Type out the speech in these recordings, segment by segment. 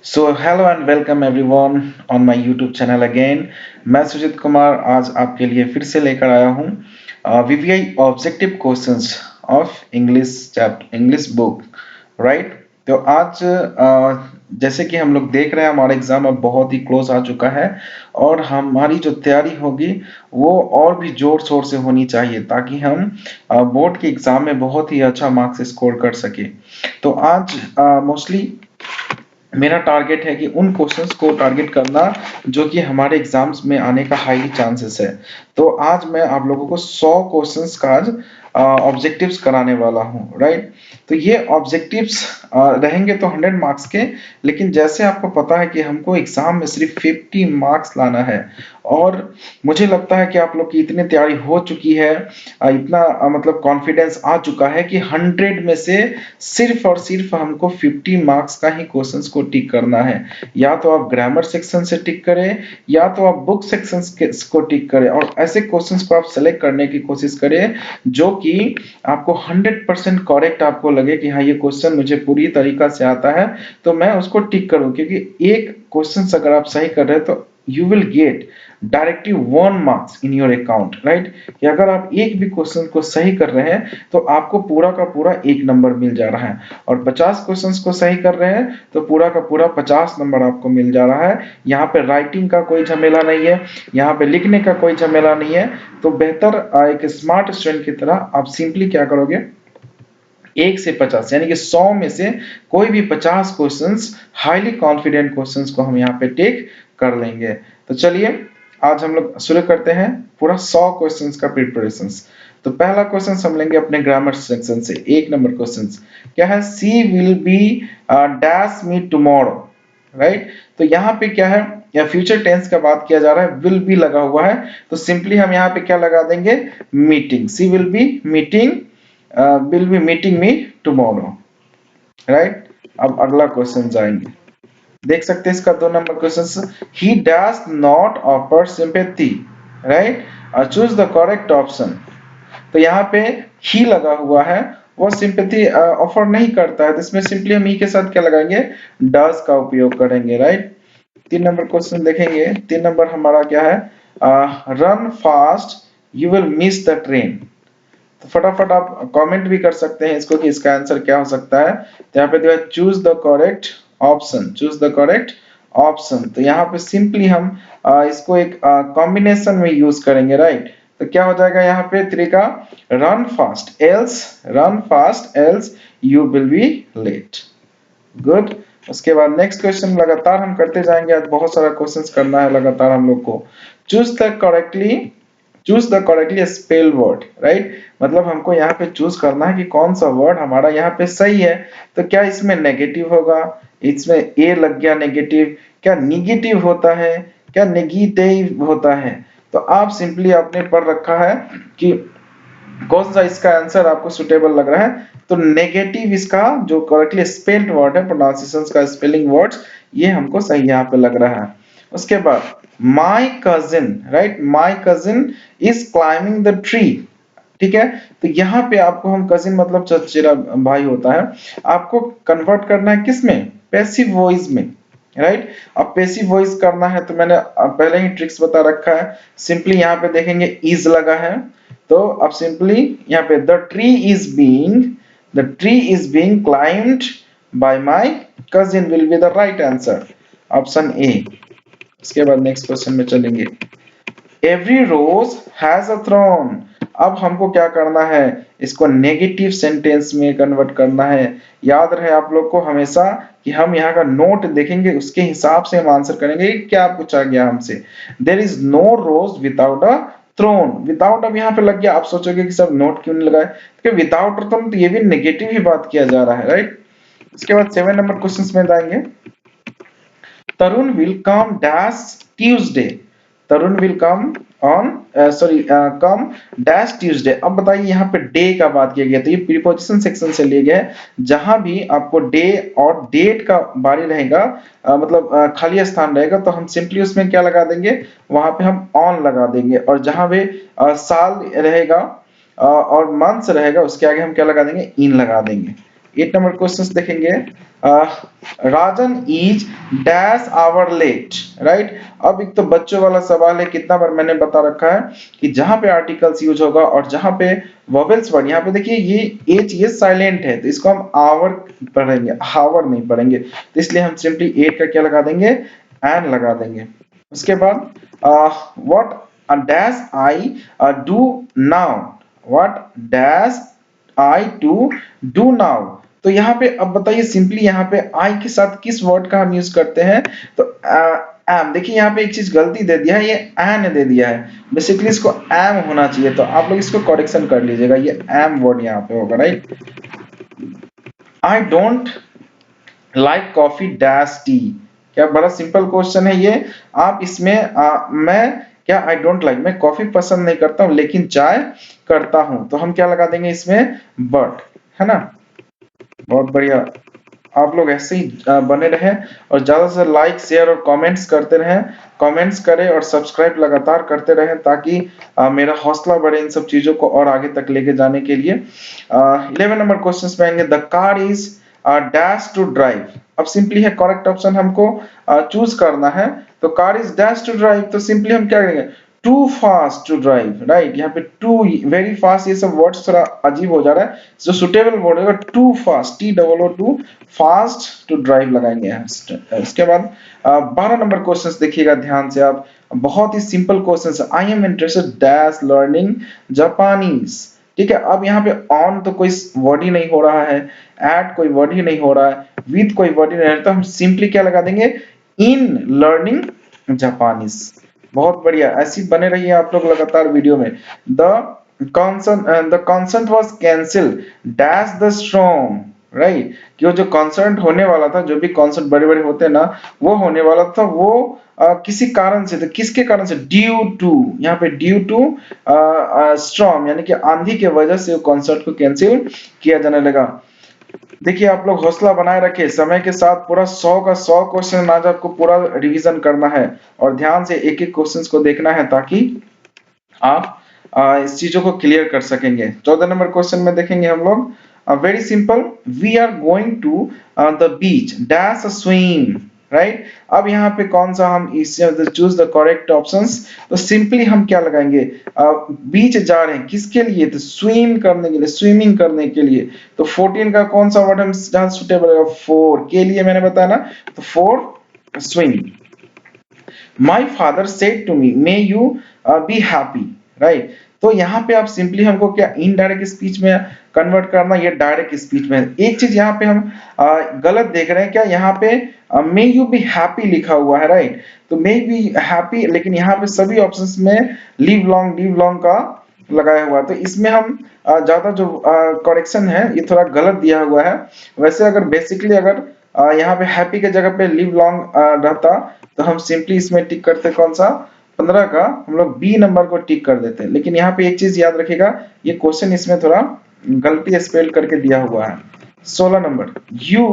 So hello and welcome everyone on my YouTube channel again. मैं सुजीत कुमार आज आपके लिए फिर से लेकर आया हूँ VVI objective questions of English book, right. तो आज जैसे कि हम लोग देख रहे हैं हमारा एग्जाम अब बहुत ही क्लोज आ चुका है और हमारी जो तैयारी होगी वो और भी जोर शोर से होनी चाहिए ताकि हम बोर्ड के एग्जाम में बहुत ही अच्छा मार्क्स स्कोर कर सके। तो आज मोस्टली मेरा टारगेट है कि उन क्वेश्चंस को टारगेट करना जो कि हमारे एग्जाम्स में आने का हाईली चांसेस है। तो आज मैं आप लोगों को 100 क्वेश्चंस का आज ऑब्जेक्टिव्स कराने वाला हूं, राइट। तो ये ऑब्जेक्टिव्स रहेंगे तो 100 मार्क्स के, लेकिन जैसे आपको पता है कि हमको एग्जाम में सिर्फ 50 मार्क्स लाना है और मुझे लगता है कि आप लोग की इतनी तैयारी हो चुकी है, इतना मतलब कॉन्फिडेंस आ चुका है कि 100 में से सिर्फ और सिर्फ हमको 50 मार्क्स का ही क्वेश्चंस को टिक करना है। या तो आप ग्रामर सेक्शन से टिक करें या तो आप बुक सेक्शन को टिक करें और ऐसे क्वेश्चंस को आप सेलेक्ट करने की कोशिश करें जो कि आपको 100% करेक्ट आपको लगे कि हाँ ये क्वेश्चन मुझे पूरी तरीका से आता है तो मैं उसको टिक करूं, क्योंकि एक क्वेश्चन अगर आप सही कर रहे हैं तो you will get directly 1 marks in your account, right. कि अगर आप एक भी क्वेश्चन को सही कर रहे हैं तो आपको पूरा का पूरा 1 नंबर मिल जा रहा है और 50 क्वेश्चंस को सही कर रहे हैं तो पूरा का पूरा 50 नंबर आपको मिल जा रहा है। यहाँ पे राइटिंग का कोई झमेला नहीं है, यहाँ पे लिखने का कोई झमेला नहीं है। तो बेहतर एक स्मार्ट स्टूडेंट की तरह आप सिंपली क्या करोगे, 1 से 50 यानी कि 100 में से कोई भी 50 क्वेश्चंस हाईली कॉन्फिडेंट क्वेश्चंस को हम यहाँ पे टेक कर लेंगे। तो चलिए आज हम लोग शुरू करते हैं पूरा 100 क्वेश्चंस का प्रिपरेशंस। तो पहला क्वेश्चन हम लेंगे अपने ग्रामर सेक्शन से। 1 नंबर क्वेश्चन क्या है, she will be dash me tomorrow, right. तो यहाँ पे क्या है, या फ्यूचर टेंस का बात किया जा रहा है, विल बी लगा हुआ है तो सिंपली हम यहाँ पे क्या लगा देंगे, meeting. She will be meeting me tomorrow, right. अब अगला क्वेश्चन जाएंगे, देख सकते हैं इसका 2 number question, he does not offer sympathy, right. Choose the correct option. तो यहाँ पे ही लगा हुआ है, वो सिंपैथी ऑफर नहीं करता है तो इसमें सिंपली हम ही के साथ क्या लगाएंगे, डज का उपयोग करेंगे, राइट। 3 नंबर क्वेश्चन देखेंगे। 3 नंबर हमारा क्या है, run fast you will miss the train. तो फटाफट आप कमेंट भी कर सकते हैं इसको कि इसका आंसर क्या हो सकता है। तो यहाँ पे दिया choose the correct option, choose the correct option. तो यहाँ पे सिंपली हम इसको एक कॉम्बिनेशन में यूज करेंगे, राइट। तो क्या हो जाएगा यहाँ पे तरीका, run fast else you will be late. Good. उसके बाद नेक्स्ट क्वेश्चन लगातार हम करते जाएंगे, आज बहुत सारा क्वेश्चंस करना है लगातार हम लोग को। Choose the correctly spell word, right. मतलब हमको यहाँ पे चूज करना है कि कौन सा वर्ड हमारा यहाँ पे सही है। तो क्या इसमें नेगेटिव होगा, इसमें ए लग गया नेगेटिव, क्या निगेटिव होता है, क्या नेगेटिव होता है। तो आप सिंपली आपने पढ़ रखा है कि कौन सा इसका आंसर आपको सुटेबल लग रहा है। तो नेगेटिव इसका जो करेक्टली स्पेल्ड वर्ड है, प्रोनाउंसिएशन का स्पेलिंग वर्ड्स, ये हमको सही यहाँ पे लग रहा है। उसके बाद my cousin, right, my cousin is climbing the tree, ठीक है। तो यहाँ पे आपको हम कजिन मतलब चचेरा भाई होता है, आपको कन्वर्ट करना है किसमें, पैसिव वॉइस में, राइट। अब पैसिव वॉइस करना है तो मैंने पहले ही ट्रिक्स बता रखा है। सिंपली यहाँ पे देखेंगे इज लगा है तो अब सिंपली यहाँ पे the tree is being climbed by my cousin will be the right answer, option A. उसके बाद नेक्स्ट क्वेश्चन में चलेंगे, every rose has a thorn. अब हमको क्या करना है, इसको नेगेटिव सेंटेंस में कन्वर्ट करना है। याद रहे आप लोग को हमेशा कि हम यहाँ का नोट देखेंगे उसके हिसाब से हम आंसर करेंगे क्या पूछा गया हमसे। There is no rose without a thorn. Without अब यहाँ पे लग गया, आप सोचोगे कि सब नोट क्यों नहीं लगाए, क्योंकि विदाउट थ्रोन तो ये भी नेगेटिव ही बात किया जा रहा है, राइट। उसके बाद 7 नंबर क्वेश्चन में जाएंगे, Tarun will come dash Tuesday. Tarun will come come dash Tuesday. अब बताइए यहाँ पे डे का बात किया गया तो ये प्रीपोजिशन सेक्शन से लिए गए, जहां भी आपको डे और डेट का बारी रहेगा, मतलब खाली स्थान रहेगा तो हम सिंपली उसमें क्या लगा देंगे, वहां पे हम ऑन लगा देंगे। और जहां भी साल रहेगा और मंथ्स रहेगा उसके आगे हम क्या लगा देंगे, इन लगा देंगे। 8 नंबर क्वेश्चन देखेंगे, Rajan is dash hour late, right. अब एक तो बच्चों वाला सवाल है, कितना बार मैंने बता रखा है कि जहां पे आर्टिकल्स यूज होगा और जहां पे वोवेल्स वर्ड, यहाँ पे देखिए ये एच ये साइलेंट है, तो इसको हम आवर पढ़ेंगे, हावर नहीं पढ़ेंगे, तो इसलिए हम सिंपली 8 का क्या लगा देंगे, एन लगा देंगे। उसके बाद what dash I do now, what dash I to do now. तो यहाँ पे अब बताइए सिंपली यहाँ पे आई के साथ किस वर्ड का हम यूज करते हैं, तो एम। देखिए यहाँ पे एक चीज गलती दे दिया है, ये एन दे दिया है, बेसिकली इसको एम होना चाहिए, तो आप लोग इसको करेक्शन कर लीजिएगा, ये एम वर्ड यहाँ पे होगा, right. I don't like coffee dash T, क्या बड़ा सिंपल क्वेश्चन है ये। आप इसमें मैं क्या आई डोंट लाइक, मैं कॉफी पसंद नहीं करता हूं लेकिन चाय करता हूं, तो हम क्या लगा देंगे इसमें, बट, है ना। बहुत बढ़िया, आप लोग ऐसे ही बने रहें और ज्यादा से लाइक शेयर और कमेंट्स करते रहें, कमेंट्स करें और सब्सक्राइब लगातार करते रहें, ताकि मेरा हौसला बढ़े इन सब चीजों को और आगे तक लेके जाने के लिए। 11 नंबर क्वेश्चन में आएंगे, the car is dash to drive. अब सिंपली है करेक्ट ऑप्शन हमको चूज करना है, तो car is dash to drive, तो सिंपली हम क्या करेंगे, too fast to drive, right. यहाँ पे टू, वेरी फास्ट, ये सब वर्ड्स थोड़ा अजीब हो जा रहा है, जो सुटेबल वर्ड होगा too fast, T double O too, fast to drive लगाएंगे। उसके बाद 12 नंबर क्वेश्चन देखिएगा ध्यान से आप, बहुत ही सिंपल क्वेश्चन है, I am interested dash learning Japanese, ठीक है। अब यहाँ पे ऑन तो कोई वर्ड ही नहीं हो रहा है, एट कोई वर्ड ही नहीं हो रहा है, विथ कोई वर्ड ही नहीं है, तो हम सिंपली क्या लगा देंगे, इन लर्निंग जापानीज। बहुत बढ़िया, ऐसी बने रहिए आप लोग लगातार वीडियो में। The concert was cancel dash the storm, right. कि जो कॉन्सर्ट होने वाला था, जो भी कॉन्सर्ट बड़े बड़े होते हैं ना, वो होने वाला था, वो किसी कारण से, तो किसके कारण से, ड्यू टू, यहाँ पे ड्यू टू स्टॉर्म, यानी कि आंधी के वजह से कॉन्सर्ट को कैंसिल किया जाने लगा। देखिए आप लोग हौसला बनाए रखें, समय के साथ पूरा 100 का 100 क्वेश्चन आज आपको पूरा रिवीजन करना है और ध्यान से एक एक क्वेश्चंस को देखना है, ताकि आप इस चीजों को क्लियर कर सकेंगे। 14 नंबर क्वेश्चन में देखेंगे हम लोग, very simple, we are going to the beach dash swim, right. अब यहाँ पे कौन सा हम इससे चूज द करेक्ट ऑप्शंस, तो सिंपली हम क्या लगाएंगे, बीच जा रहे हैं किसके लिए, तो स्विम करने के लिए, स्विमिंग करने के लिए। तो 14 का कौन सा वर्ड हम जहां सुटेबल है, 4 के लिए मैंने बताया ना, तो 4 swim. My father said to me may you be happy, right. तो यहाँ पे आप सिंपली हमको क्या इनडायरेक्ट स्पीच में कन्वर्ट करना, ये डायरेक्ट स्पीच में। एक चीज यहाँ पे हम गलत देख रहे हैं, क्या यहाँ पे मे यू बी हैप्पी लिखा हुआ है, राइट। तो मे बी हैप्पी, लेकिन यहाँ पे सभी ऑप्शंस में लिव लॉन्ग का लगाया हुआ है, तो इसमें हम ज्यादा जो करेक्शन है ये थोड़ा गलत दिया हुआ है। वैसे अगर बेसिकली अगर यहाँ पे हैप्पी के जगह पे लिव लॉन्ग रहता, तो हम सिंपली इसमें टिक करते कौन सा, 15 का हम लोग बी नंबर को टिक कर देते हैं। लेकिन यहाँ पे एक चीज याद रखिएगा, ये क्वेश्चन इसमें थोड़ा गलती स्पेल करके दिया हुआ है। 16 number, you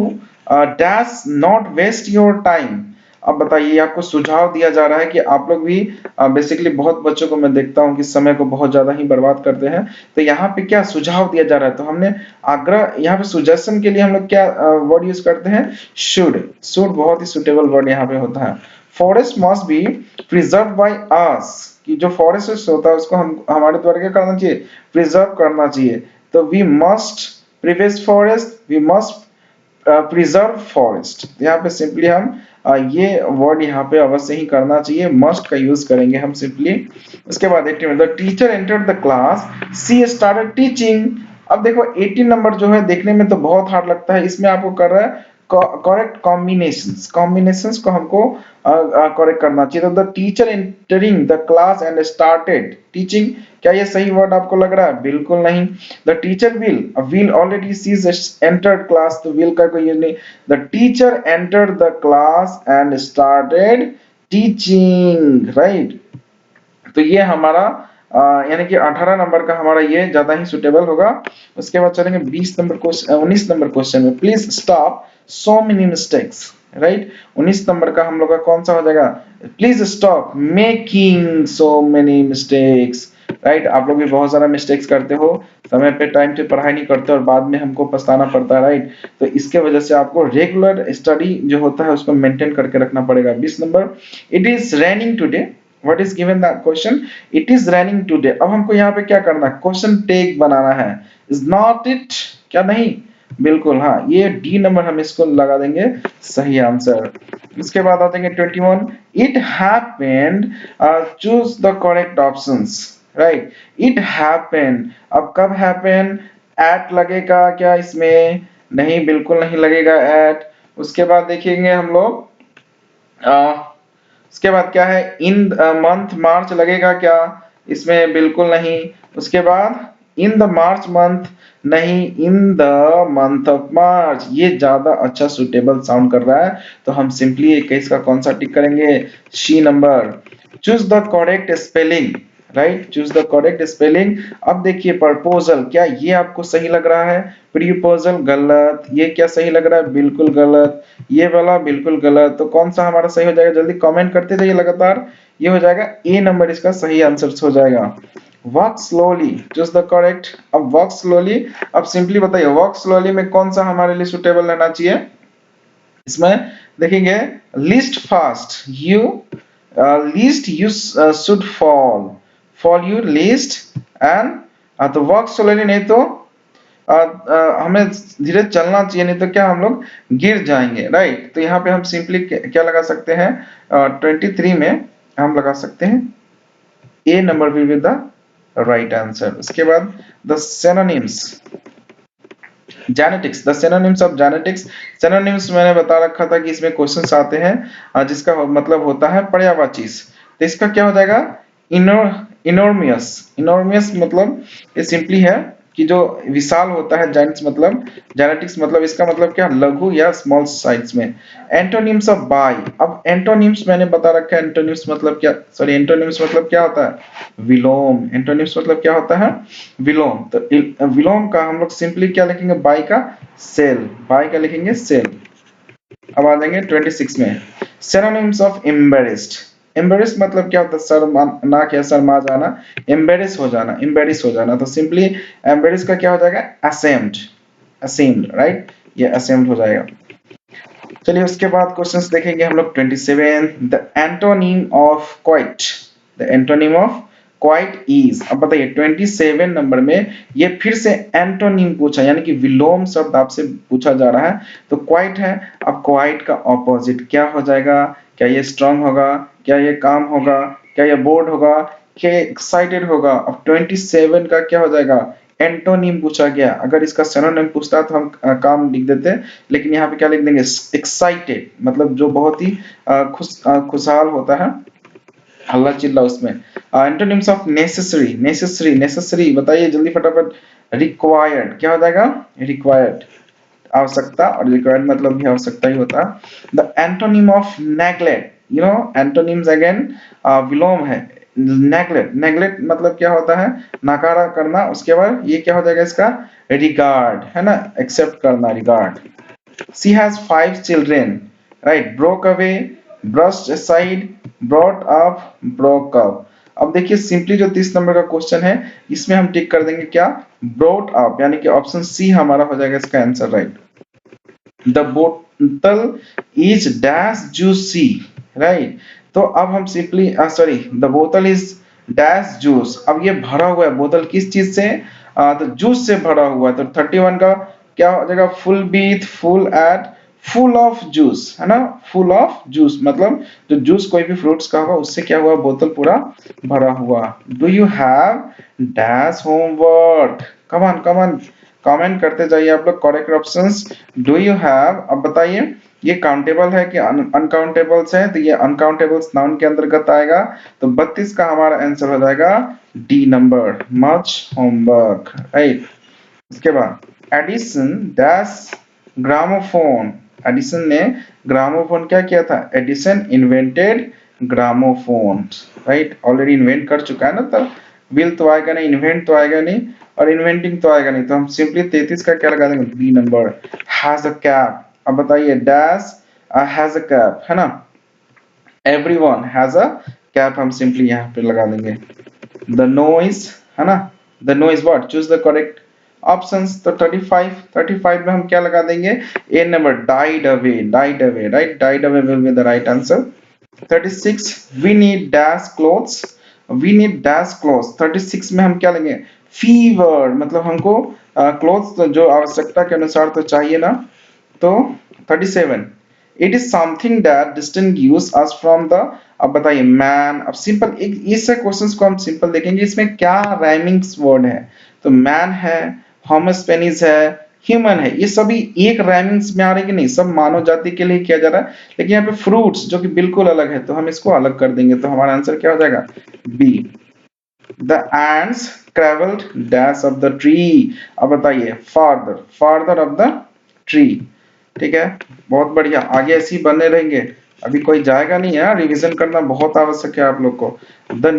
dash not waste your time. अब बताइए, आपको सुझाव दिया जा रहा है कि आप लोग भी बेसिकली बहुत बच्चों को मैं देखता हूं कि समय को बहुत ज्यादा ही बर्बाद करते हैं, तो यहाँ पे क्या सुझाव दिया जा रहा है, तो हमने आग्रह, यहाँ पे सुजेशन के लिए हम लोग क्या वर्ड यूज करते हैं, शुड। शुड बहुत ही सुटेबल वर्ड यहाँ पे होता है। Forest must be preserve by us, कि जो फॉरेस्ट होता है उसको हम हमारे द्वारा क्या करना चाहिए, प्रिजर्व करना चाहिए। तो we must preserve forest, we must preserve forest. यहाँ पे सिंपली हम ये वर्ड यहाँ पे अवश्य ही करना चाहिए, मस्ट का यूज करेंगे हम सिंपली। उसके बाद 18 the teacher entered the class, she started teaching. अब देखो 18 नंबर जो है देखने में तो बहुत हार्ड लगता है, इसमें आपको कर रहा है करेक्ट कॉम्बिनेशंस को हमको करेक्ट करना चाहिए। तो the teacher entering the class and started teaching, क्या ये सही वर्ड आपको लग रहा है, बिल्कुल नहीं। The teacher will already she's entered class, तो विल का कोई यूज नहीं। The teacher entered the class and started teaching, right. तो ये हमारा यानी कि 18 नंबर का हमारा ये ज्यादा ही सुटेबल होगा। उसके बाद चलेंगे 20 नंबर क्वेश्चन, 19 नंबर क्वेश्चन में, please stop so many mistakes, right. 19 number का हम लोग का कौन सा हो जाएगा, please stop making so many mistakes, right. आप लोग भी बहुत सारा मिस्टेक्स करते हो, समय पे टाइम पे पढ़ाई नहीं करते और बाद में हमको पछताना पड़ता है, राइट। तो इसके वजह से आपको रेगुलर स्टडी जो होता है उसको मेंटेन करके रखना पड़ेगा। 20 number, it is raining today, what is given that question, it is raining today. अब हमको यहाँ पे क्या करना है, क्वेश्चन टेक बनाना है, इज नॉट इट, क्या नहीं, बिल्कुल हाँ, ये डी नंबर हम इसको लगा देंगे सही आंसर। इसके बाद आ जाएंगे 21, it happened, choose the correct options, right. It happened, अब कब हैपेन, एट लगेगा क्या इसमें, नहीं बिल्कुल नहीं लगेगा एट। उसके बाद देखेंगे हम लोग उसके बाद क्या है, इन मंथ मार्च लगेगा क्या इसमें, बिल्कुल नहीं। उसके बाद इन द मार्च मंथ, नहीं, in the month of March, ये ज्यादा अच्छा सुटेबल साउंड कर रहा है, तो हम सिंपली 21 का कौन सा टिक करेंगे, C number. Choose the correct spelling, right, choose the correct spelling. अब देखिए प्रपोजल, क्या ये आपको सही लग रहा है, प्रीपोजल गलत, ये क्या सही लग रहा है, बिल्कुल गलत, ये वाला बिल्कुल गलत, तो कौन सा हमारा सही हो जाएगा, जल्दी कमेंट करते जाइए लगातार। ये हो जाएगा ए नंबर, इसका सही आंसर हो जाएगा। Walk slowly, choose the correct. अब वॉक स्लोली, अब सिंपली बताइए वॉक स्लोली में कौन सा हमारे लिए सुटेबल रहना चाहिए, इसमें देखेंगे least fast, you least you should fall you least and, तो वॉक स्लोली नहीं तो हमें धीरे चलना चाहिए, नहीं तो क्या हम लोग गिर जाएंगे, राइट। तो यहाँ पे हम सिंपली क्या लगा सकते हैं, 23 में हम लगा सकते हैं A number will be the right answer. उसके बाद the synonyms, genetics, the synonyms of genetics. Synonyms मैंने बता रखा था कि इसमें क्वेश्चंस आते हैं जिसका मतलब होता है पर्यायवाची। तो इसका क्या हो जाएगा, इनोर्मियस, इनोर्मियस मतलब ये सिंपली है कि जो विशाल होता है, जेंट्स मतलब, जेनेटिक्स मतलब इसका मतलब क्या, लघु या स्मॉल साइज में। एंटोनिम्स ऑफ बाई, अब एंटोनिम्स मैंने बता रखा है, एंटोनिम्स मतलब क्या, सॉरी एंटोनिम्स मतलब क्या होता है, विलोम। एंटोनिम्स मतलब क्या होता है, विलोम। तो विलोम का हम लोग सिंपली क्या लिखेंगे, बाई का सेल, बाई का लिखेंगे सेल। अब आ जाएंगे 26 में, सिनोनिम्स ऑफ एम्बेरेस्ड। एम्बेरेस मतलब क्या होता है, शर्मा क्या, शर्मा जाना, एम्बेरेस हो जाना, एम्बेरेस हो जाना। तो सिंपली एम्बेरेस का क्या हो जाएगा, असेम्ड, असेम्ड, राइट, ये असेम्ड हो जाएगा। चलिए उसके बाद क्वेश्चंस देखेंगे हम लोग 27, the antonym of quite, the antonym of quite is. अब बताइए 27 नंबर में ये फिर से एंटोनिम पूछा, यानी कि विलोम शब्द आपसे पूछा जा रहा है। तो क्वाइट है, अब क्वाइट का ऑपोजिट क्या हो जाएगा, क्या ये स्ट्रांग होगा, क्या ये काम होगा, क्या ये बोर्ड होगा, क्या एक्साइटेड होगा। अब 27 का क्या हो जाएगा, एंटोनिम पूछा गया, अगर इसका सिनोनिम पूछता तो हम काम लिख देते, लेकिन यहाँ पे क्या लिख देंगे, एक्साइटेड, मतलब जो बहुत ही खुशहाल होता है, हल्ला चिल्ला उसमें। Antonyms of necessary, necessary, necessary बताइए जल्दी फटाफट। रिक्वायर्ड क्या हो जाएगा, रिक्वायर्ड, आवश्यकता, और रिक्वायर्ड मतलब भी आवश्यकता ही होता है। The antonym of neglect, you know antonyms again विलोम है, नेग्लेक्ट, नेग्लेक्ट मतलब क्या होता है, नकारा करना। उसके बाद ये क्या हो जाएगा इसका, रिगार्ड, है ना, एक्सेप्ट करना, regard. She has 5 children, right, broke away, brushed aside, brought up, broke up. अब देखिए सिंपली जो 30 नंबर का क्वेश्चन है इसमें हम टिक कर देंगे क्या, ब्रॉट अप, यानी कि ऑप्शन सी हमारा हो जाएगा इसका आंसर, राइट। द बोतल इज डैश जूसी, राइट। तो अब हम सिंपली सॉरी, द बोतल इज डैश जूस। अब ये भरा हुआ है, बोतल किस चीज से, तो जूस से भरा हुआ है। तो 31 का क्या हो जाएगा, फुल बीथ, फुल एट, फुल ऑफ जूस, है ना, फुल ऑफ जूस मतलब जो जूस कोई भी फ्रूट्स का होगा उससे क्या हुआ, बोतल पूरा भरा हुआ। Do you have dash homework, come on come on, comment करते जाइए आप लोग correct options. Do you have, अब बताइए ये काउंटेबल है कि अनकाउंटेबल्स है, तो ये अनकाउंटेबल्स नाउन के अंतर्गत आएगा। तो 32 का हमारा आंसर हो जाएगा D number, much homework, right. उसके बाद एडिसन डैश ग्रामोफोन, एडिसन ने ग्रामोफोन क्या किया था, Edison invented gramophone, right, already invent कर चुका है ना, तब विल तो आएगा नहीं, इन्वेंट तो आएगा नहीं, और इन्वेंटिंग तो आएगा नहीं, तो हम सिंपली 33 का क्या लगा देंगे, B number, has a cap. अब बताइए डैश हैज अ कैप, है ना, एवरीवन हैज अ कैप, हम सिंपली यहाँ पे लगा देंगे। द नोइज, है ना, the noise what, choose the correct options. तो 35 में हम क्या लगा देंगे, A number, died away, died away, right, died away will be the right answer. 36 we need dash clothes, we need dash clothes, 36 में हम क्या लेंगे, फीवर, मतलब हमको क्लोथ्स तो जो आवश्यकता के अनुसार तो चाहिए ना। तो 37 it is something that distinguish us from the, अब बताइए मैन। अब सिंपल एक इस क्वेश्चंस को हम सिंपल देखेंगे, इसमें क्या राइमिंग्स वर्ड है, तो मैन है, होमोस्पेनिस है, ह्यूमन है, ये सभी एक राइमिंग्स में आ रहे कि नहीं, सब मानव जाति के लिए किया जा रहा है। लेकिन यहाँ पे फ्रूट्स जो कि बिल्कुल अलग है, तो हम इसको अलग कर देंगे, तो हमारा आंसर क्या हो जाएगा, B. The ants traveled dash of the tree, अब बताइए farther, farther of the tree, ठीक है, बहुत बढ़िया, आगे ऐसे ही बने रहेंगे, अभी कोई जाएगा नहीं है, रिवीजन करना बहुत आवश्यक है आप लोग को। The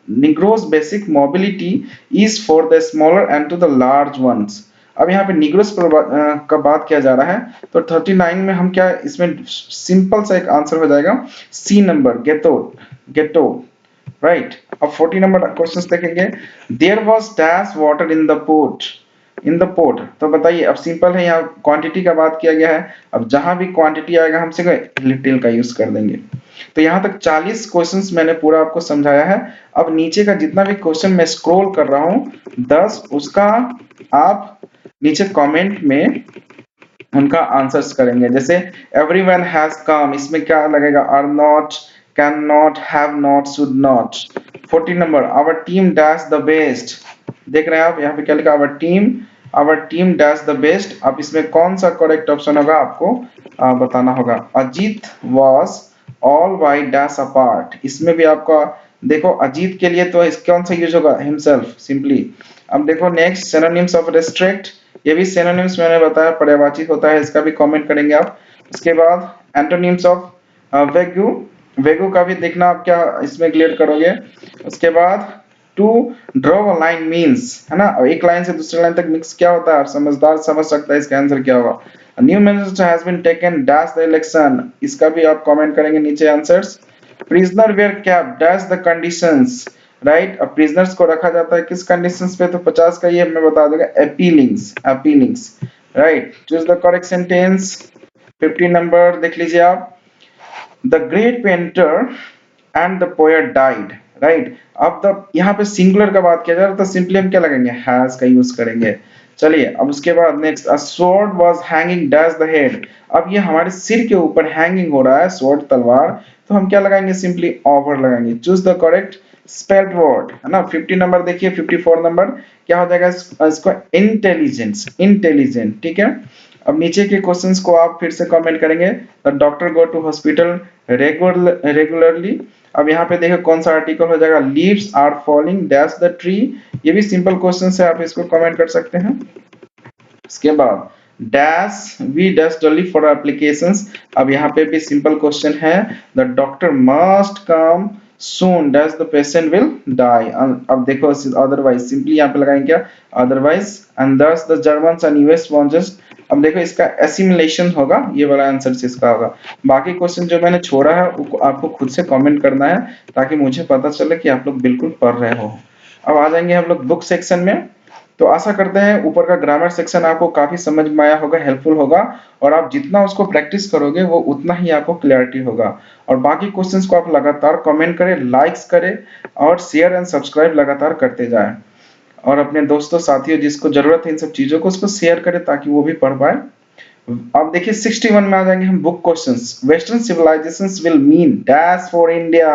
Negroes basic mobility is for the smaller and to the large ones. अब यहाँ पे निग्रोस का बात किया जा रहा है, तो 39 में हम क्या, इसमें सिंपल सा एक आंसर हो जाएगा, सी नंबर, गेटो, गेटो, राइट। अब 40 नंबर क्वेश्चंस देखेंगे, there was dash water in the pot, in the pot, तो बताइए, अब सिंपल है, यहाँ क्वांटिटी का बात किया गया है, अब जहां भी क्वांटिटी आएगा हम सिर्फ लिटिल का यूज कर देंगे। तो यहाँ तक 40 क्वेश्चंस मैंने पूरा आपको समझाया है। अब नीचे का जितना भी क्वेश्चन मैं स्क्रॉल कर रहा हूँ 10, उसका आप नीचे कमेंट में उनका आंसर्स करेंगे। जैसे एवरीवन हैज कम, इसमें क्या लगेगा, are not, can not, have not, should not. 40 number, our team dash the best, देख रहे हैं आप यहाँ पे क्या लिखा, our team dash the best. अब इसमें कौन सा करेक्ट ऑप्शन होगा आपको बताना होगा। Ajit was all by dash apart, इसमें भी आपका देखो, अजीत के लिए तो कौन सा यूज होगा, हिमसेल्फ, सिंपली। अब देखो नेक्स्ट, सिनोनिम्स ऑफ रेस्ट्रिक्ट, ये भी सिनोनिम्स मैंने बताया पर्यायवाची होता है, इसका भी कमेंट करेंगे आप। उसके बाद एंटोनिम्स ऑफ वेगू, वेगू का भी देखना आप क्या इसमें क्लियर करोगे। उसके बाद to draw a line means, है ना, एक लाइन से दूसरी लाइन तक मिक्स क्या होता है, आप समझदार समझ सकता है इसका आंसर क्या होगा। New minister has been taken dash the election, इसका भी आप कमेंट करेंगे नीचे answers. Prisoner were kept dash the conditions, right. अब प्रिजनर्स को रखा जाता है किस कंडीशंस पे, तो 50 का ये मैं बता दूंगा, appealings, appealings, right. Choose the correct sentence. 50 number देख लीजिए आप, the great painter and the poet died, right. अब द यहाँ पे सिंगुलर का बात किया जा रहा है, तो सिंपली हम क्या लगेंगे, हैज का यूज करेंगे। चलिए अब उसके बाद next, a sword was hanging dash the head, अब ये हमारे सिर के ऊपर हैंगिंग हो रहा है, स्वॉर्ड तलवार, तो हम क्या लगाएंगे, सिंपली ओवर लगाएंगे। Choose the correct spelled word, है ना। 50 नंबर देखिए, 54 नंबर क्या हो जाएगा इसको, इंटेलिजेंस, इंटेलिजेंट, ठीक है। अब नीचे के क्वेश्चंस को आप फिर से कमेंट करेंगे। The doctor go to hospital regularly, अब यहाँ पे देखो कौन सा आर्टिकल हो जाएगा, leaves are falling dash the tree, ये भी सिंपल क्वेश्चन है, आप इसको कमेंट कर सकते हैं। उसके बाद डैश वी डैश डली फॉर एप्लीकेशंस, अब यहाँ पे भी सिंपल क्वेश्चन है, the doctor must come soon dash the patient will die, अब देखो otherwise, सिंपली यहाँ पे लगाएंगे क्या, otherwise, and thus the Germans and US launches, अब देखो इसका assimilation होगा, ये वाला आंसर इसका होगा। बाकी क्वेश्चन जो मैंने छोड़ा है आपको खुद से कमेंट करना है, ताकि मुझे पता चले कि आप लोग बिल्कुल पढ़ रहे हो। अब आ जाएंगे हम लोग बुक सेक्शन में। तो आशा करते हैं ऊपर का ग्रामर सेक्शन आपको काफी समझ में आया होगा, हेल्पफुल होगा, और आप जितना उसको प्रैक्टिस करोगे वो उतना ही आपको क्लैरिटी होगा। और बाकी क्वेश्चंस को आप लगातार कमेंट करें, लाइक्स करें, और शेयर एंड सब्सक्राइब लगातार करते जाएं, और अपने दोस्तों साथियों जिसको जरूरत है इन सब चीजों को, उसको शेयर करें ताकि वो भी पढ़ पाए। अब देखिए 61 में आ जाएंगे हम, book questions. Western civilisations will mean dash for India,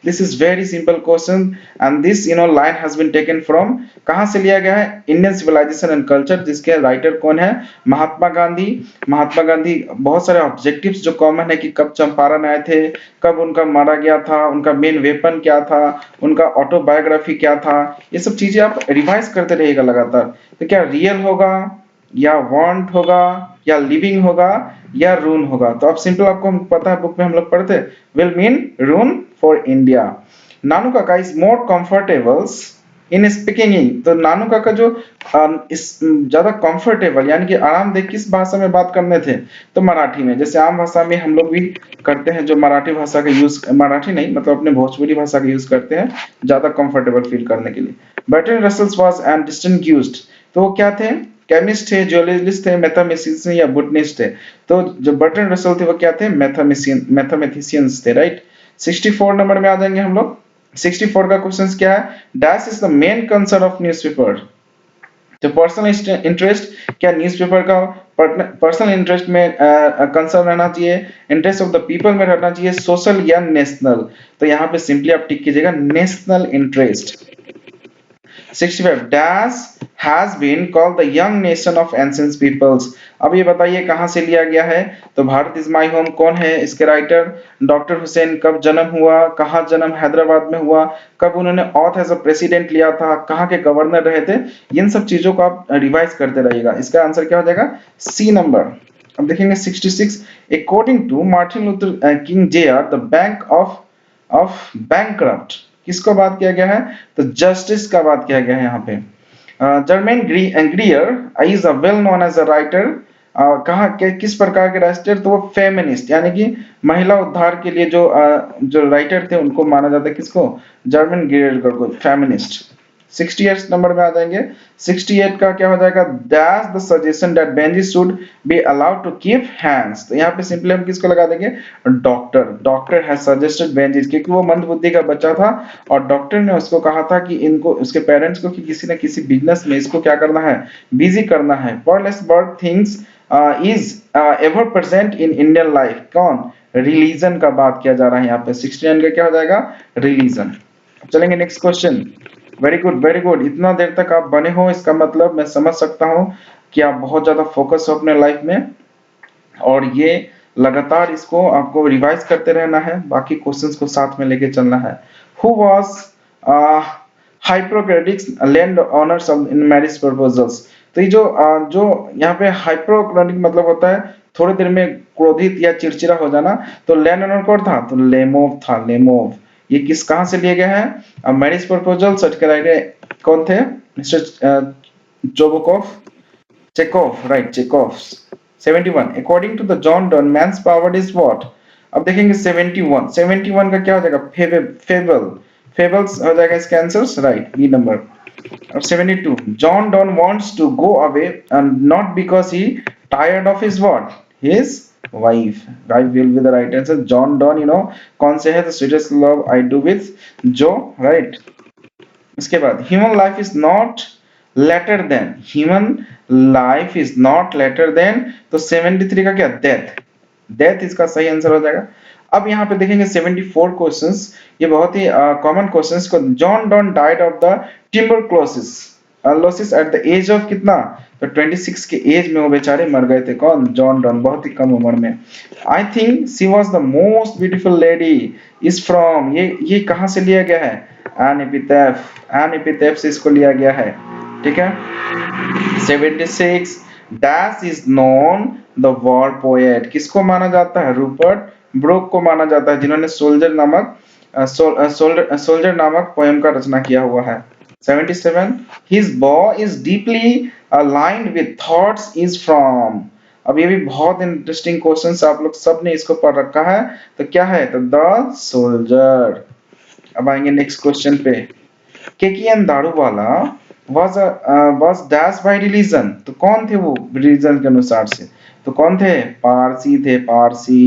this is very simple question, and this line has been taken from, कहां से लिया गया है, इंडियन सिविलाइजेशन एंड कल्चर, जिसके राइटर कौन है, महात्मा गांधी। महात्मा गांधी, बहुत सारे ऑब्जेक्टिव्स जो कॉमन है कि कब चंपारण आए थे, कब उनका मारा गया था, उनका मेन वेपन क्या था, उनका ऑटोबायोग्राफी क्या था, ये सब चीजें आप रिवाइज करते रहिएगा लगातार। तो क्या रियल होगा, या वांट होगा, या लिविंग होगा, या रून होगा, तो अब सिंपल आपको पता है, बुक में हम लोग पढ़ते, विल मीन रून फॉर इंडिया। नानू काका is more comfortable in speaking. तो नानू काका जो इस ज्यादा कंफर्टेबल यानी कि आरामदेह किस भाषा में बात करने थे, तो मराठी में। जैसे आम भाषा में हम लोग भी करते हैं, जो मराठी भाषा का यूज, मराठी नहीं मतलब अपने भोजपुरी भाषा का यूज करते हैं ज्यादा कंफर्टेबल फील करने के लिए। Burton Russell's was an distinguished, तो वो क्या थे, केमिस्ट थे, जियोलॉजिस्ट थे, मैथमेटिशियन या बोटनिस्ट थे। तो जो बर्टन रसल थे वो क्या थे, मैथमेटिशियंस थे, राइट। 64 नंबर में आ जाएंगे हम लोग। 64 का क्वेश्चन क्या है, dash is the main concern of newspaper. तो पर्सनल इंटरेस्ट, क्या न्यूज़पेपर का पर्सनल इंटरेस्ट में कंसर्न रहना चाहिए, इंटरेस्ट ऑफ द पीपल में रहना चाहिए, सोशल या नेशनल। तो यहाँ पे सिंपली आप टिक कीजिएगा national interest. 65 dash has been called the young nation of ancient peoples. अब ये बताइए कहां से लिया गया है, तो भारत इज माय होम कौन है इसके राइटर, डॉक्टर हुसैन। कब जन्म हुआ, कहां जन्म, हैदराबाद में हुआ। कब उन्होंने ऑथ एज अ प्रेसिडेंट लिया था, कहां के गवर्नर रहे थे। इन सब चीजों को आप रिवाइज करते रहिएगा। इसका आंसर क्या हो जाएगा, सी नंबर। अब देखेंगे 66, according to Martin Luther King Jr the bank of bankrupt, किसको बात किया गया है, तो जस्टिस का बात किया गया है यहाँ पे। Germaine Greer is a well known as a writer, कहा के किस प्रकार के राइटर, तो वो फेमिनिस्ट यानी कि महिला उद्धार के लिए जो राइटर थे उनको माना जाता है, किसको, जर्मन ग्रियर को, फेमिनिस्ट। 68 नंबर में आ जाएंगे। 68 का क्या हो जाएगा, that's the suggestion that Benji should be allowed to keep hands. तो यहाँ पे सिंपली हम किसको लगा देंगे, डॉक्टर हैज सजेस्टेड बेंजी, क्योंकि वो मंदबुद्धि का बच्चा था और डॉक्टर ने उसको कहा था कि इनको, उसके पेरेंट्स को, कि किसी न किसी बिजनेस में इसको क्या करना है, बिजी करना है। पॉलेस bird things is ever present in Indian life, कौन, रिलीजन का बात किया जा रहा है यहाँ पे। 69 का क्या हो जाएगा, रिलीजन। चलेंगे next question. Very good very good, इतना देर तक आप बने हो इसका मतलब मैं समझ सकता हूँ कि आप बहुत ज्यादा फोकस हो अपने लाइफ में, और ये लगातार इसको आपको रिवाइज करते रहना है, बाकी क्वेश्चंस को साथ में लेके चलना है। Who was hypocritics land honours in marriage proposals. तो ये जो यहाँ पे हाइपोक्रेटिक मतलब होता है थोड़ी देर में क्रोधित या चिड़चिड़ा हो जाना। तो लैंड ऑनर कौन था, तो लेमोव था, लेमोव। ये किस कहां से लिए गए हैं, मैरिज प्रपोजल। सर्च कराए कौन थे, मिस्टर जोबोकोव, Chekhov, right, Chekhov. 71 according to the John Donne man's power is what. अब देखेंगे 71 का क्या हो जाएगा, फेबल, फेबल्स हो जाएगा इसका आंसर, राइट, बी नंबर। अब 72 John Donne wants to go away and not because he tired of his what, his wife, wife will be the right answer। John Donne, कौन से है, the sweetest love I do with Joe, right। इसके बाद human life is not later than, human life is not later than, तो 73 का क्या, death, death इसका सही आंसर हो जाएगा। अब यहाँ पे देखेंगे 74 क्वेश्चंस, ये बहुत ही कॉमन क्वेश्चंस को। John Donne died of the tuberculosis losis at the age of कितना, तो 26 के एज में वो बेचारे मर गए थे, कौन, जॉन डॉन, बहुत ही कम उम्र में। I think she was the most beautiful lady is from, ये कहां से लिया गया है, एन एपिथेफ, एन एपिथेफ से इसको लिया गया है, ठीक है। 76 dash is known the war poet, किसको माना जाता है, रूपर्ट ब्रूक को माना जाता है, जिन्होंने सोल्जर नामक पोएम का रचना किया हुआ है। 77 his bow is deeply aligned with thoughts is from। अब ये भी बहुत इंटरेस्टिंग क्वेश्चन, आप लोग सब ने इसको पढ़ रखा है, तो क्या है, तो द सोल्जर। अब आएंगे नेक्स्ट क्वेश्चन पे। KKN Daruwalla was dash by religion, तो कौन थे वो रिलीजन के अनुसार से, तो कौन थे, पारसी थे, पारसी।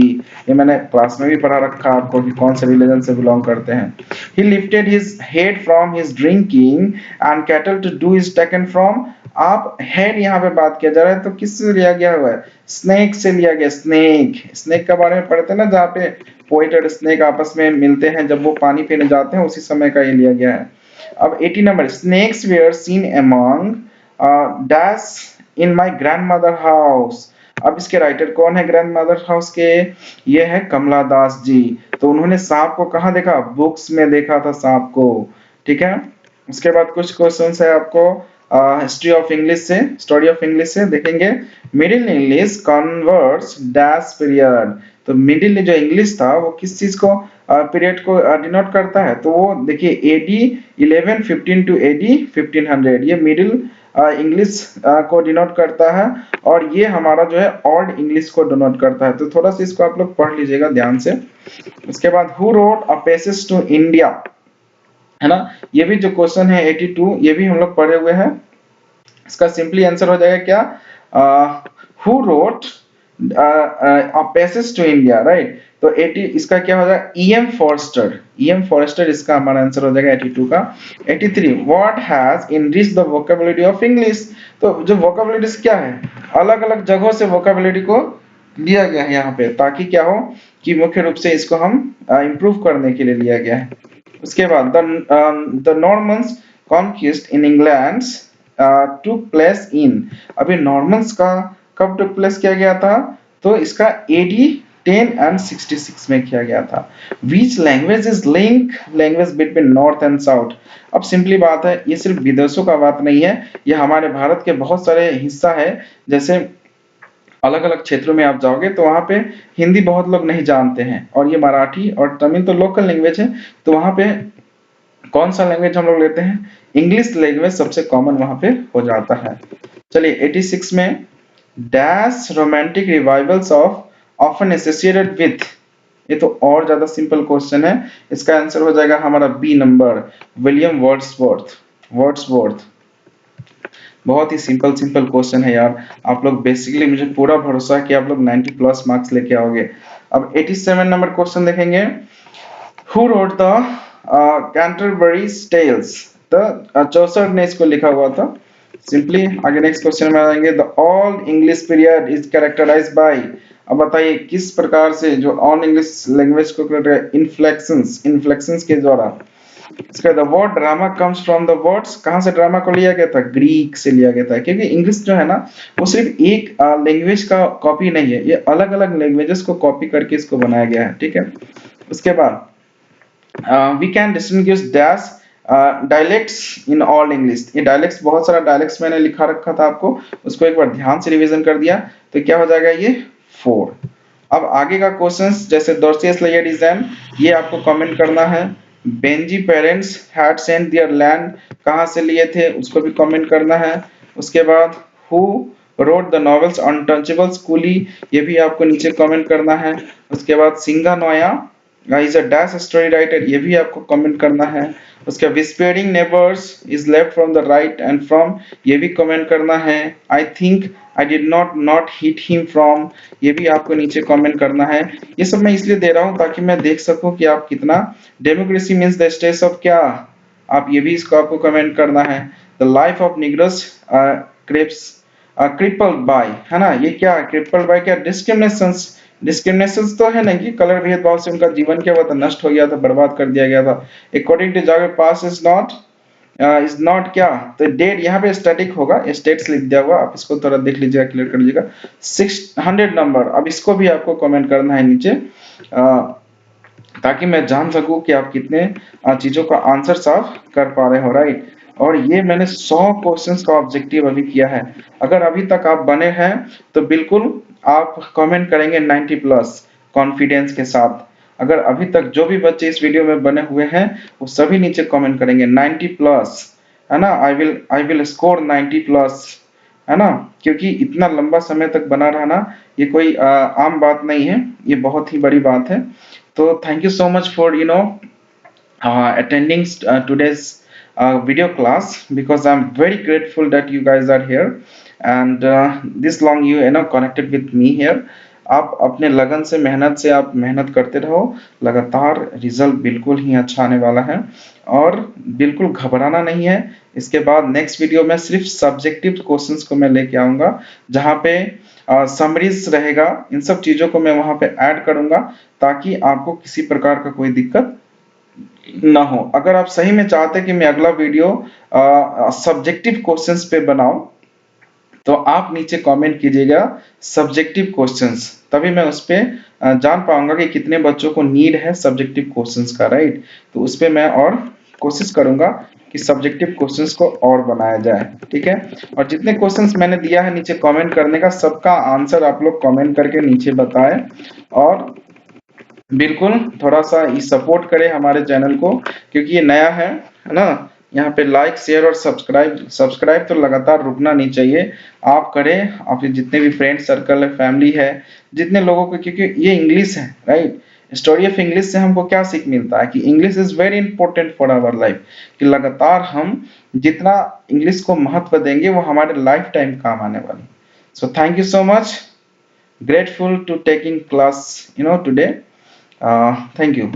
ये मैंने क्लास में भी पढ़ा रखा आपको कि कौन से रिलीजन से बिलोंग करते हैं। He lifted his head from his drinking and cattle to do is taken from। आप हेड यहाँ पे बात किया जा रहा है, तो किससे लिया गया हुआ है, स्नेक से लिया गया, स्नेक। स्नेक के बारे में पढ़ते हैं ना, जहाँ पे पोएट और स्नेक आपस में मिलते हैं जब वो पानी पीने जाते हैं, उसी समय का ये लिया गया है। अब 80 number, snakes were seen among dash in my grandmother house. अब इसके राइटर कौन है ग्रैंडमदर हाउस के, ये है कमला दास जी। तो उन्होंने सांप को कहाँ देखा, बुक्स में देखा था सांप को, ठीक है। उसके बाद कुछ क्वेश्चंस है आपको हिस्ट्री ऑफ इंग्लिश से, स्टोरी ऑफ इंग्लिश से देखेंगे। Middle English converts dash period, तो मिडिल जो इंग्लिश था वो किस चीज को पीरियड को डिनोट करता है, तो वो देखिए AD 1115 टू AD 1500 ये मिडिल इंग्लिश को डिनोट करता है, और ये हमारा जो है ओल्ड इंग्लिश को डिनोट करता है। तो थोड़ा सा इसको आप लोग पढ़ लीजिएगा ध्यान से। उसके बाद who wrote a passage to India, है ना, ये भी जो क्वेश्चन है 82, ये भी हम लोग पढ़े हुए हैं। इसका सिंपली आंसर हो जाएगा क्या, who wrote a passage to India, right. तो 80 इसका क्या हो जाएगा, EM फॉरेस्टर, EM फॉरेस्टर इसका हमारा आंसर हो जाएगा 82 का। 83 what has enriched the vocabulary of English, तो जो वोकेबुलरीज क्या है, अलग अलग जगहों से वोकेबुलरी को लिया गया है यहाँ पे, ताकि क्या हो कि मुख्य रूप से इसको हम इम्प्रूव करने के लिए लिया गया है। उसके बाद the Normans conquest in England took place in, अभी नॉर्मन्स का कब टुक प्लेस किया गया था, तो इसका AD 10 एंड 66 में किया गया था। Which language is link language between north and south, अब सिंपली बात है, ये सिर्फ विदेशों का बात नहीं है, ये हमारे भारत के बहुत सारे हिस्सा है। जैसे अलग अलग क्षेत्रों में आप जाओगे तो वहाँ पे हिंदी बहुत लोग नहीं जानते हैं, और ये मराठी और तमिल तो लोकल लैंग्वेज है, तो वहाँ पे कौन सा लैंग्वेज हम लोग लेते हैं, इंग्लिश लैंग्वेज सबसे कॉमन वहाँ पे हो जाता है। चलिए 86 में dash romantic revivals of often associated with, ये तो और ज्यादा सिंपल क्वेश्चन है, इसका आंसर हो जाएगा हमारा B number, William Wordsworth. Wordsworth बहुत ही सिंपल सिंपल क्वेश्चन है यार, आप लोग बेसिकली मुझे पूरा भरोसा है कि आप लोग 90 प्लस मार्क्स लेके आओगे। अब 87 नंबर क्वेश्चन देखेंगे, who wrote the Canterbury Tales, the Chaucer ने इसको लिखा हुआ था। सिंपली आगे नेक्स्ट क्वेश्चन में आएंगे, the old English period is characterised by, अब बताइए किस प्रकार से जो ऑन इंग्लिश लैंग्वेज को इन्फ्लेक्शंस, इन्फ्लेक्शंस के द्वारा। इसका the word drama comes from the words, कहां से ड्रामा को लिया गया था, ग्रीक से लिया गया था, क्योंकि इंग्लिश जो है ना वो सिर्फ एक लैंग्वेज का कॉपी नहीं है, ये अलग अलग लैंग्वेजेस को कॉपी करके इसको बनाया गया है, ठीक है। उसके बाद we can distinguish dash dialects in all English, ये डायलेक्ट्स बहुत सारा डायलेक्ट्स मैंने लिखा रखा था आपको, उसको एक बार ध्यान से रिवीजन कर दिया तो क्या हो जाएगा ये 4। अब आगे का क्वेश्चंस जैसे डॉर्सियस लेयर डिजाइन, ये आपको कमेंट करना है। Benji parents had sent there land, कहां से लिए थे उसको भी कमेंट करना है। उसके बाद who wrote the novels untouchables coolie, ये भी आपको नीचे कमेंट करना है। उसके बाद सिंगा नोया is a dash story writer, ये भी आपको कमेंट करना है। उसके whispering neighbours is left from the right end from, ये भी कमेंट करना है। I think I did not hit him from, ये भी आपको नीचे कमेंट करना है। ये सब मैं इसलिए दे रहा हूं ताकि मैं देख सकूं कि आप कितना, democracy means the stage of क्या, आप ये भी इसको आपको कमेंट करना है। The life of negroes crips crippled by, है ना, ये क्या क्रिपल्ड बाय, क्या डिस्क्रिमिनेशंस, डिस्क्रिमिनेशंस तो है ना कि कलर भेदभाव से उनका जीवन क्या हुआ था, नष्ट हो गया था, बर्बाद कर दिया गया था। अकॉर्डिंग टू जावे पास इज नॉट क्या, तो डेट यहाँ पे स्टैटिक होगा, स्टेट्स लिख दिया हुआ, आप इसको थोड़ा देख लीजिएगा, क्लियर कर लीजिएगा। 600 नंबर, अब इसको भी आपको कमेंट करना है नीचे, ताकि मैं जान सकूं कि आप कितने चीजों का आंसर साफ कर पा रहे हो, राइट। और ये मैंने 100 क्वेश्चंस का ऑब्जेक्टिव अभी किया है, अगर अभी तक आप बने हैं तो बिल्कुल आप कमेंट करेंगे 90 प्लस कॉन्फिडेंस के साथ। अगर अभी तक जो भी बच्चे इस वीडियो में बने हुए हैं वो सभी नीचे कमेंट करेंगे 90 प्लस, है ना, आई विल स्कोर 90 प्लस, है ना, क्योंकि इतना लंबा समय तक बना रहना ये कोई आम बात नहीं है, ये बहुत ही बड़ी बात है। तो thank you so much for attending today's video class, because I'm very grateful that you guys are here and this long you know connected with me here। आप अपने लगन से, मेहनत से आप मेहनत करते रहो, लगातार रिजल्ट बिल्कुल ही अच्छा आने वाला है, और बिल्कुल घबराना नहीं है। इसके बाद नेक्स्ट वीडियो में सिर्फ सब्जेक्टिव क्वेश्चंस को मैं लेके आऊंगा, जहां पे समरीज रहेगा, इन सब चीजों को मैं वहां पे ऐड करूंगा ताकि आपको किसी प्रकार का कोई दिक्कत ना हो। अगर आप सही में चाहते कि मैं अगला वीडियो सब्जेक्टिव क्वेश्चंस पे बनाऊं तो आप नीचे कमेंट कीजिएगा सब्जेक्टिव क्वेश्चंस, तभी मैं उस पे जान पाऊंगा कि कितने बच्चों को नीड है सब्जेक्टिव क्वेश्चंस का, राइट। तो उस पे मैं और कोशिश करूंगा कि सब्जेक्टिव क्वेश्चंस को और बनाया जाए, ठीक है। और जितने क्वेश्चंस मैंने दिया है नीचे कमेंट करने का, सबका आंसर आप लोग कमेंट करके नीचे बताएं, और बिल्कुल, थोड़ा सा सपोर्ट करें हमारे चैनल को, क्योंकि ये नया है ना। यहाँ पे लाइक शेयर और सब्सक्राइब सब्सक्राइब तो लगातार रुकना नहीं चाहिए। आप करें, आपके जितने भी फ्रेंड सर्कल है, फैमिली है, जितने लोगों को, क्योंकि ये इंग्लिश है, राइट। स्टोरी ऑफ इंग्लिश से हमको क्या सीख मिलता है कि English is very important for our life, कि लगातार हम जितना इंग्लिश को महत्व देंगे वो हमारे लाइफ टाइम काम आने वाली। So thank you so much, grateful to taking class today. Thank you.